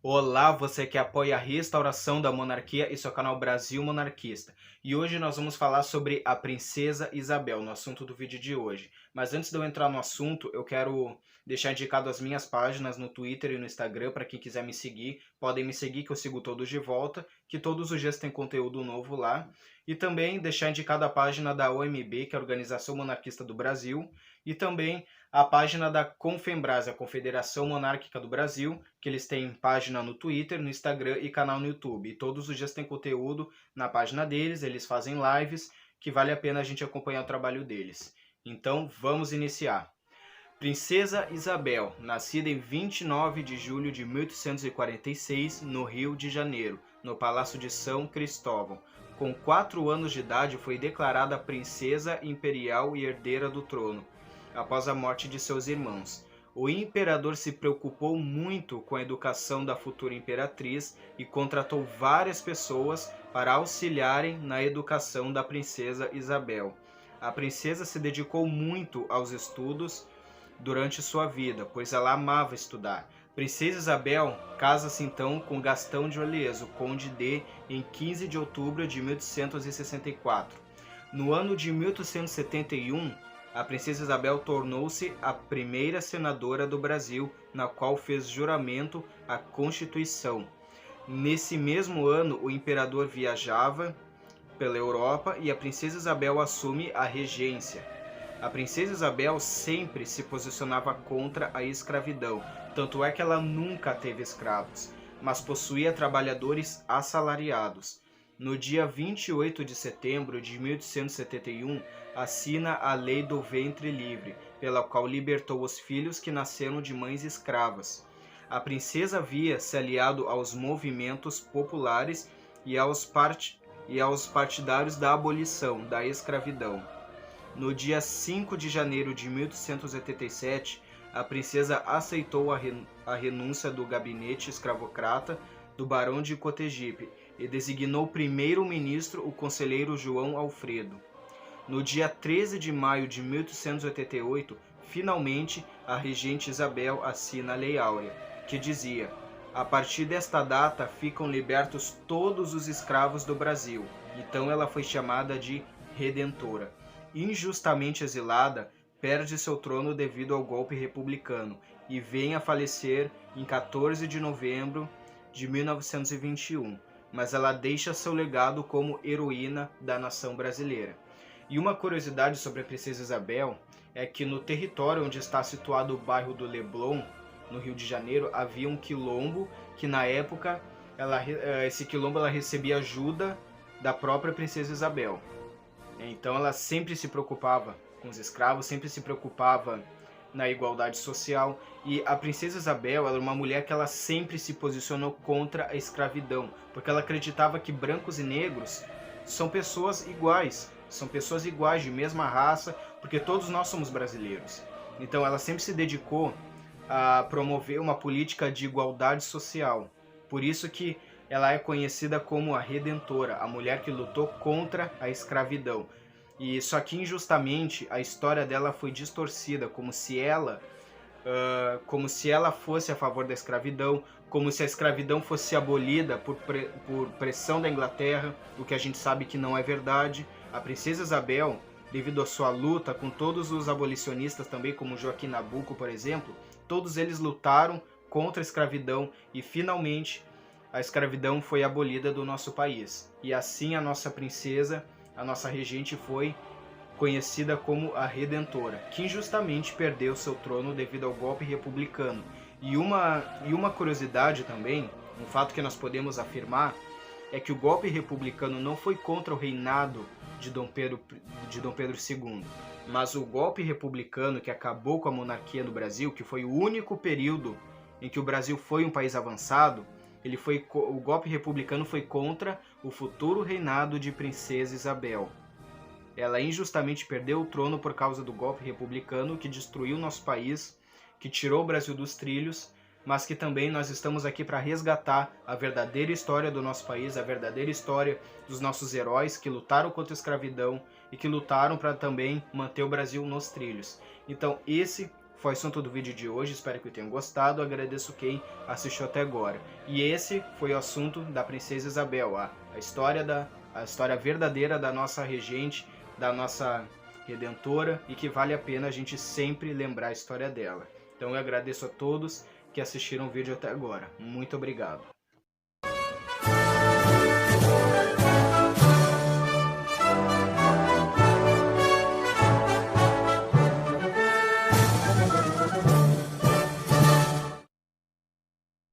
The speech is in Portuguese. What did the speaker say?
Olá, você que apoia a restauração da monarquia e seu canal Brasil Monarquista. E hoje nós vamos falar sobre a Princesa Isabel, no assunto do vídeo de hoje. Mas antes de eu entrar no assunto, eu quero deixar indicado as minhas páginas no Twitter e no Instagram para quem quiser me seguir. Podem me seguir que eu sigo todos de volta, que todos os dias tem conteúdo novo lá. E também deixar indicado a página da OMB, que é a Organização Monarquista do Brasil, e também a página da Confembras, a Confederação Monárquica do Brasil, que eles têm página no Twitter, no Instagram e canal no YouTube. E todos os dias tem conteúdo na página deles, eles fazem lives, que vale a pena a gente acompanhar o trabalho deles. Então, vamos iniciar. Princesa Isabel, nascida em 29 de julho de 1846, no Rio de Janeiro, no Palácio de São Cristóvão. Com 4 anos de idade, foi declarada princesa imperial e herdeira do trono, após a morte de seus irmãos. O imperador se preocupou muito com a educação da futura imperatriz e contratou várias pessoas para auxiliarem na educação da princesa Isabel. A princesa se dedicou muito aos estudos durante sua vida, pois ela amava estudar. Princesa Isabel casa-se então com Gastão de Orleans, o conde em 15 de outubro de 1864. No ano de 1871, a princesa Isabel tornou-se a primeira senadora do Brasil, na qual fez juramento à Constituição. Nesse mesmo ano, o imperador viajava pela Europa e a princesa Isabel assume a regência. A princesa Isabel sempre se posicionava contra a escravidão, tanto é que ela nunca teve escravos, mas possuía trabalhadores assalariados. No dia 28 de setembro de 1871, assina a Lei do Ventre Livre, pela qual libertou os filhos que nasceram de mães escravas. A princesa havia se aliado aos movimentos populares e aos partidários da abolição da escravidão. No dia 5 de janeiro de 1887, a princesa aceitou a renúncia do gabinete escravocrata do barão de Cotegipe e designou primeiro-ministro o conselheiro João Alfredo. No dia 13 de maio de 1888, finalmente, a regente Isabel assina a Lei Áurea, que dizia: a partir desta data ficam libertos todos os escravos do Brasil. Então ela foi chamada de Redentora. Injustamente exilada, perde seu trono devido ao golpe republicano e vem a falecer em 14 de novembro de 1921, mas ela deixa seu legado como heroína da nação brasileira. E uma curiosidade sobre a princesa Isabel é que no território onde está situado o bairro do Leblon, no Rio de Janeiro, havia um quilombo que na época esse quilombo ela recebia ajuda da própria princesa Isabel. Então ela sempre se preocupava com os escravos, sempre se preocupava na igualdade social. E a princesa Isabel era uma mulher que ela sempre se posicionou contra a escravidão, porque ela acreditava que brancos e negros são pessoas iguais de mesma raça, porque todos nós somos brasileiros. Então ela sempre se dedicou a promover uma política de igualdade social. Por isso que ela é conhecida como a Redentora, a mulher que lutou contra a escravidão. E só que injustamente a história dela foi distorcida, como se ela fosse a favor da escravidão, como se a escravidão fosse abolida por pressão da Inglaterra, o que a gente sabe que não é verdade. A princesa Isabel, devido à sua luta com todos os abolicionistas também, como Joaquim Nabuco, por exemplo, todos eles lutaram contra a escravidão e finalmente a escravidão foi abolida do nosso país. E assim a nossa princesa, a nossa regente, foi conhecida como a Redentora, que injustamente perdeu seu trono devido ao golpe republicano. E uma curiosidade também, um fato que nós podemos afirmar, é que o golpe republicano não foi contra o reinado de Dom Pedro II, mas o golpe republicano que acabou com a monarquia no Brasil, que foi o único período em que o Brasil foi um país avançado, o golpe republicano foi contra o futuro reinado de Princesa Isabel. Ela injustamente perdeu o trono por causa do golpe republicano que destruiu nosso país, que tirou o Brasil dos trilhos, mas que também nós estamos aqui para resgatar a verdadeira história do nosso país, a verdadeira história dos nossos heróis que lutaram contra a escravidão e que lutaram para também manter o Brasil nos trilhos. Então esse foi o assunto do vídeo de hoje, espero que tenham gostado, agradeço quem assistiu até agora. E esse foi o assunto da Princesa Isabel, a história verdadeira da nossa regente, da nossa redentora, e que vale a pena a gente sempre lembrar a história dela. Então eu agradeço a todos que assistiram o vídeo até agora. Muito obrigado.